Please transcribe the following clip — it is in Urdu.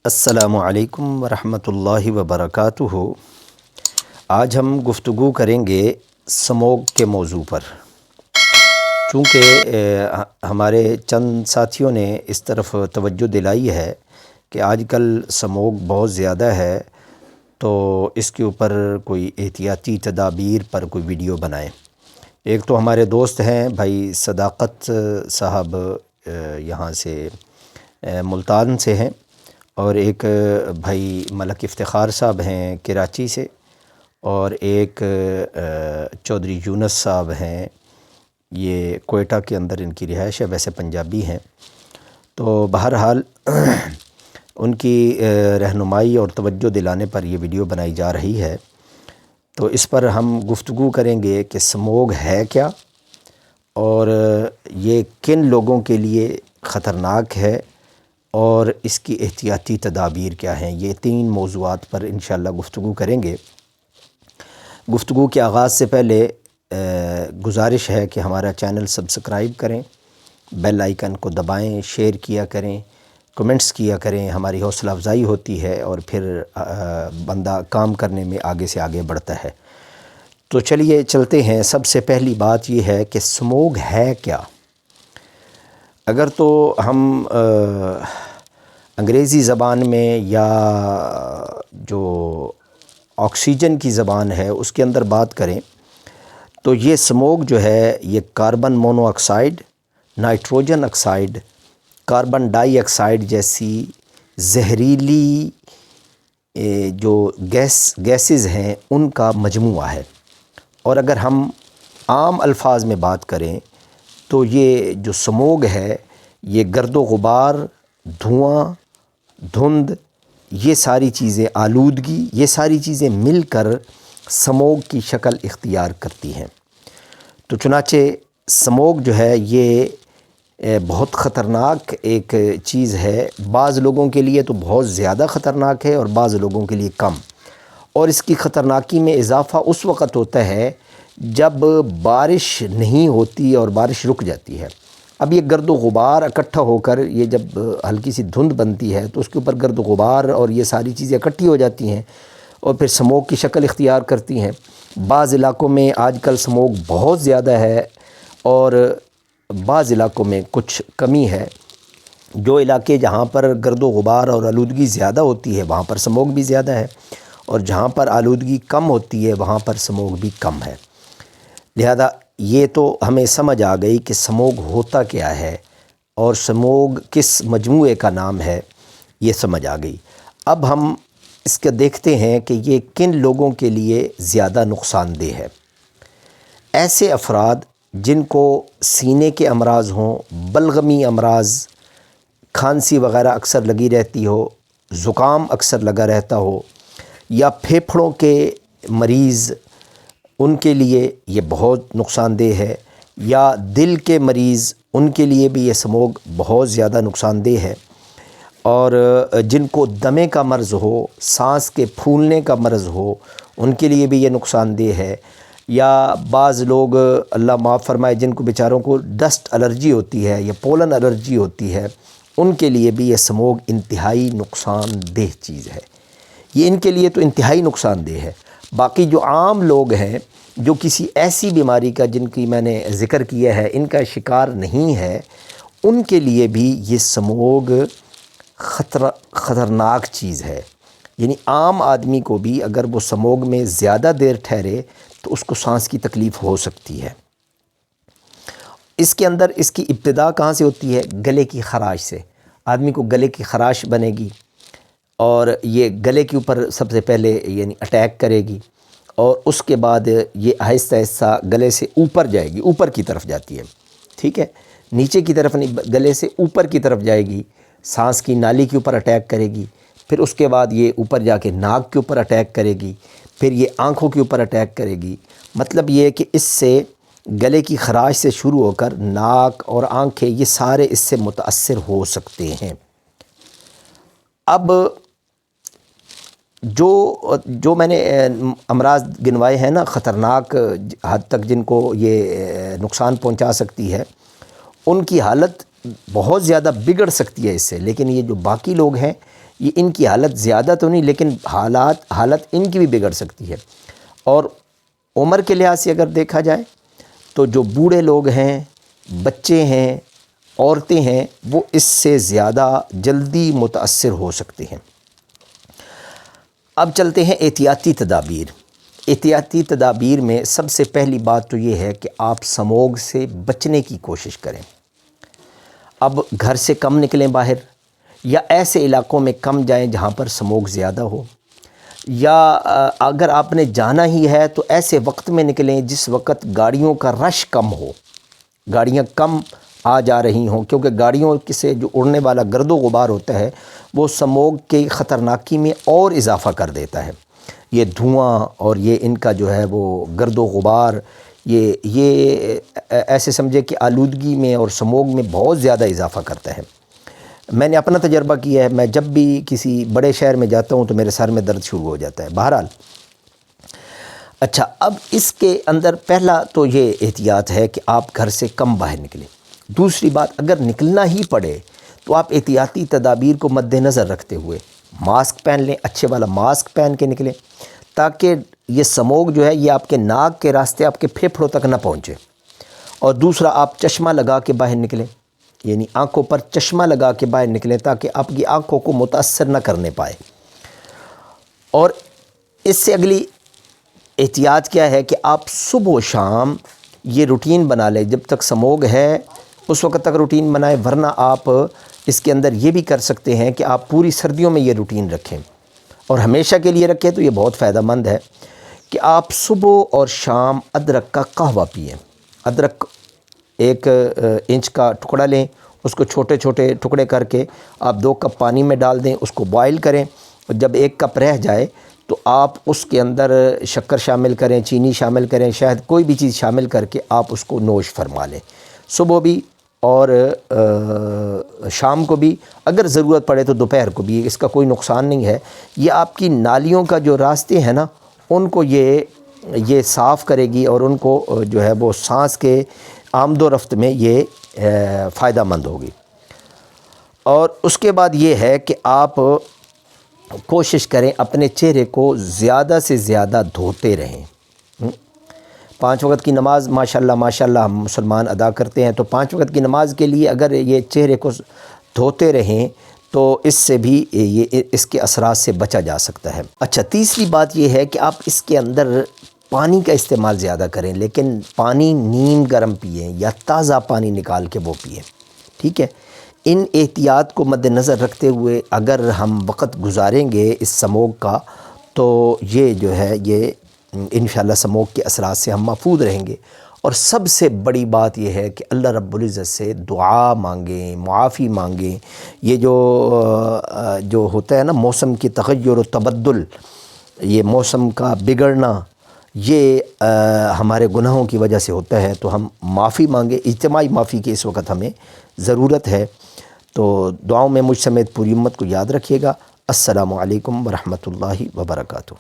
السلام علیکم ورحمۃ اللہ وبرکاتہ۔ آج ہم گفتگو کریں گے سموگ کے موضوع پر، چونکہ ہمارے چند ساتھیوں نے اس طرف توجہ دلائی ہے کہ آج کل سموگ بہت زیادہ ہے، تو اس کے اوپر کوئی احتیاطی تدابیر پر کوئی ویڈیو بنائیں۔ ایک تو ہمارے دوست ہیں بھائی صداقت صاحب، یہاں سے ملتان سے ہیں، اور ایک بھائی ملک افتخار صاحب ہیں کراچی سے، اور ایک چودھری یونس صاحب ہیں، یہ کوئٹہ کے اندر ان کی رہائش ہے، ویسے پنجابی ہیں۔ تو بہرحال ان کی رہنمائی اور توجہ دلانے پر یہ ویڈیو بنائی جا رہی ہے۔ تو اس پر ہم گفتگو کریں گے کہ سموگ ہے کیا، اور یہ کن لوگوں کے لیے خطرناک ہے، اور اس کی احتیاطی تدابیر کیا ہیں۔ یہ تین موضوعات پر انشاءاللہ گفتگو کریں گے۔ گفتگو کے آغاز سے پہلے گزارش ہے کہ ہمارا چینل سبسکرائب کریں، بیل آئیکن کو دبائیں، شیئر کیا کریں، کمنٹس کیا کریں، ہماری حوصلہ افزائی ہوتی ہے اور پھر بندہ کام کرنے میں آگے سے آگے بڑھتا ہے۔ تو چلیے چلتے ہیں۔ سب سے پہلی بات یہ ہے کہ سموگ ہے کیا۔ اگر تو ہم انگریزی زبان میں یا جو آکسیجن کی زبان ہے اس کے اندر بات کریں تو یہ سموگ جو ہے یہ carbon monoxide, nitrogen oxide, carbon dioxide جیسی زہریلی جو گیسز ہیں ان کا مجموعہ ہے۔ اور اگر ہم عام الفاظ میں بات کریں تو یہ جو سموگ ہے یہ گرد و غبار، دھواں، دھند، یہ ساری چیزیں، آلودگی، یہ ساری چیزیں مل کر سموگ کی شکل اختیار کرتی ہیں۔ تو چنانچہ سموگ جو ہے یہ بہت خطرناک ایک چیز ہے۔ بعض لوگوں کے لیے تو بہت زیادہ خطرناک ہے اور بعض لوگوں کے لیے کم، اور اس کی خطرناکی میں اضافہ اس وقت ہوتا ہے جب بارش نہیں ہوتی اور بارش رک جاتی ہے۔ اب یہ گرد و غبار اکٹھا ہو کر یہ جب ہلکی سی دھند بنتی ہے تو اس کے اوپر گرد و غبار اور یہ ساری چیزیں اکٹھی ہو جاتی ہیں اور پھر سموگ کی شکل اختیار کرتی ہیں۔ بعض علاقوں میں آج کل سموگ بہت زیادہ ہے اور بعض علاقوں میں کچھ کمی ہے۔ جو علاقے جہاں پر گرد و غبار اور آلودگی زیادہ ہوتی ہے وہاں پر سموگ بھی زیادہ ہے، اور جہاں پر آلودگی کم ہوتی ہے وہاں پر سموگ بھی کم ہے۔ لہذا یہ تو ہمیں سمجھ آ گئی کہ سموگ ہوتا کیا ہے اور سموگ کس مجموعے کا نام ہے، یہ سمجھ آ گئی۔ اب ہم اس کے دیکھتے ہیں کہ یہ کن لوگوں کے لیے زیادہ نقصان دہ ہے۔ ایسے افراد جن کو سینے کے امراض ہوں، بلغمی امراض، کھانسی وغیرہ اکثر لگی رہتی ہو، زکام اکثر لگا رہتا ہو، یا پھیپھڑوں کے مریض، ان کے لیے یہ بہت نقصان دہ ہے، یا دل کے مریض ان کے لیے بھی یہ سموگ بہت زیادہ نقصان دہ ہے، اور جن کو دمے کا مرض ہو، سانس کے پھولنے کا مرض ہو، ان کے لیے بھی یہ نقصان دہ ہے، یا بعض لوگ اللہ معاف فرمائے جن کو بیچاروں کو ڈسٹ الرجی ہوتی ہے یا پولن الرجی ہوتی ہے، ان کے لیے بھی یہ سموگ انتہائی نقصان دہ چیز ہے۔ یہ ان کے لیے تو انتہائی نقصان دہ ہے۔ باقی جو عام لوگ ہیں جو کسی ایسی بیماری کا جن کی میں نے ذکر کیا ہے ان کا شکار نہیں ہے، ان کے لیے بھی یہ سموگ خطرناک چیز ہے۔ یعنی عام آدمی کو بھی اگر وہ سموگ میں زیادہ دیر ٹھہرے تو اس کو سانس کی تکلیف ہو سکتی ہے۔ اس کے اندر اس کی ابتدا کہاں سے ہوتی ہے؟ گلے کی خراش سے۔ آدمی کو گلے کی خراش بنے گی اور یہ گلے کے اوپر سب سے پہلے یعنی اٹیک کرے گی، اور اس کے بعد یہ آہستہ آہستہ گلے سے اوپر جائے گی، اوپر کی طرف جاتی ہے، ٹھیک ہے، نیچے کی طرف نہیں، گلے سے اوپر کی طرف جائے گی، سانس کی نالی کے اوپر اٹیک کرے گی، پھر اس کے بعد یہ اوپر جا کے ناک کے اوپر اٹیک کرے گی، پھر یہ آنکھوں کے اوپر اٹیک کرے گی۔ مطلب یہ ہے کہ اس سے گلے کی خراش سے شروع ہو کر ناک اور آنکھیں یہ سارے اس سے متاثر ہو سکتے ہیں۔ اب جو میں نے امراض گنوائے ہیں نا خطرناک حد تک جن کو یہ نقصان پہنچا سکتی ہے، ان کی حالت بہت زیادہ بگڑ سکتی ہے اس سے، لیکن یہ جو باقی لوگ ہیں یہ ان کی حالت زیادہ تو نہیں، لیکن حالت ان کی بھی بگڑ سکتی ہے۔ اور عمر کے لحاظ سے اگر دیکھا جائے تو جو بوڑھے لوگ ہیں، بچے ہیں، عورتیں ہیں، وہ اس سے زیادہ جلدی متاثر ہو سکتے ہیں۔ اب چلتے ہیں احتیاطی تدابیر۔ احتیاطی تدابیر میں سب سے پہلی بات تو یہ ہے کہ آپ سموگ سے بچنے کی کوشش کریں۔ اب گھر سے کم نکلیں باہر، یا ایسے علاقوں میں کم جائیں جہاں پر سموگ زیادہ ہو، یا اگر آپ نے جانا ہی ہے تو ایسے وقت میں نکلیں جس وقت گاڑیوں کا رش کم ہو، گاڑیاں کم آ جا رہی ہوں، کیونکہ گاڑیوں سے جو اڑنے والا گرد و غبار ہوتا ہے وہ سموگ کی خطرناکی میں اور اضافہ کر دیتا ہے۔ یہ دھواں اور یہ ان کا جو ہے وہ گرد و غبار، یہ ایسے سمجھے کہ آلودگی میں اور سموگ میں بہت زیادہ اضافہ کرتا ہے۔ میں نے اپنا تجربہ کیا ہے، میں جب بھی کسی بڑے شہر میں جاتا ہوں تو میرے سر میں درد شروع ہو جاتا ہے۔ بہرحال اچھا، اب اس کے اندر پہلا تو یہ احتیاط ہے کہ آپ گھر سے کم باہر نکلیں۔ دوسری بات، اگر نکلنا ہی پڑے تو آپ احتیاطی تدابیر کو مد نظر رکھتے ہوئے ماسک پہن لیں، اچھے والا ماسک پہن کے نکلیں، تاکہ یہ سموگ جو ہے یہ آپ کے ناک کے راستے آپ کے پھیپھڑوں تک نہ پہنچے۔ اور دوسرا، آپ چشمہ لگا کے باہر نکلیں، یعنی آنکھوں پر چشمہ لگا کے باہر نکلیں تاکہ آپ کی آنکھوں کو متاثر نہ کرنے پائے۔ اور اس سے اگلی احتیاط کیا ہے کہ آپ صبح و شام یہ روٹین بنا لیں، جب تک سموگ ہے اس وقت تک روٹین بنائیں، ورنہ آپ اس کے اندر یہ بھی کر سکتے ہیں کہ آپ پوری سردیوں میں یہ روٹین رکھیں اور ہمیشہ کے لیے رکھیں، تو یہ بہت فائدہ مند ہے کہ آپ صبح اور شام ادرک کا قہوہ پئیں۔ ادرک 1 انچ کا ٹکڑا لیں، اس کو چھوٹے چھوٹے ٹکڑے کر کے آپ 2 کپ پانی میں ڈال دیں، اس کو بوائل کریں، اور جب 1 کپ رہ جائے تو آپ اس کے اندر شکر شامل کریں، چینی شامل کریں، شاید کوئی بھی چیز شامل کر کے آپ اس کو نوش فرما لیں، صبح بھی اور شام کو بھی، اگر ضرورت پڑے تو دوپہر کو بھی، اس کا کوئی نقصان نہیں ہے۔ یہ آپ کی نالیوں کا جو راستے ہیں نا ان کو یہ صاف کرے گی، اور ان کو جو ہے وہ سانس کے آمد و رفت میں یہ فائدہ مند ہوگی۔ اور اس کے بعد یہ ہے کہ آپ کوشش کریں اپنے چہرے کو زیادہ سے زیادہ دھوتے رہیں۔ 5 وقت کی نماز ماشاءاللہ ہم مسلمان ادا کرتے ہیں، تو 5 وقت کی نماز کے لیے اگر یہ چہرے کو دھوتے رہیں تو اس سے بھی اس کے اثرات سے بچا جا سکتا ہے۔ اچھا، تیسری بات یہ ہے کہ آپ اس کے اندر پانی کا استعمال زیادہ کریں، لیکن پانی نیم گرم پئیں یا تازہ پانی نکال کے وہ پئیں، ٹھیک ہے۔ ان احتیاط کو مد نظر رکھتے ہوئے اگر ہم وقت گزاریں گے اس سموگ کا، تو یہ جو ہے یہ انشاءاللہ سموگ کے اثرات سے ہم محفوظ رہیں گے۔ اور سب سے بڑی بات یہ ہے کہ اللہ رب العزت سے دعا مانگیں، معافی مانگیں۔ یہ جو ہوتا ہے نا موسم کی تغیر و تبدل، یہ موسم کا بگڑنا، یہ ہمارے گناہوں کی وجہ سے ہوتا ہے، تو ہم معافی مانگیں، اجتماعی معافی کی اس وقت ہمیں ضرورت ہے۔ تو دعاؤں میں مجھ سمیت پوری امت کو یاد رکھیے گا۔ السلام علیکم ورحمۃ اللہ وبرکاتہ۔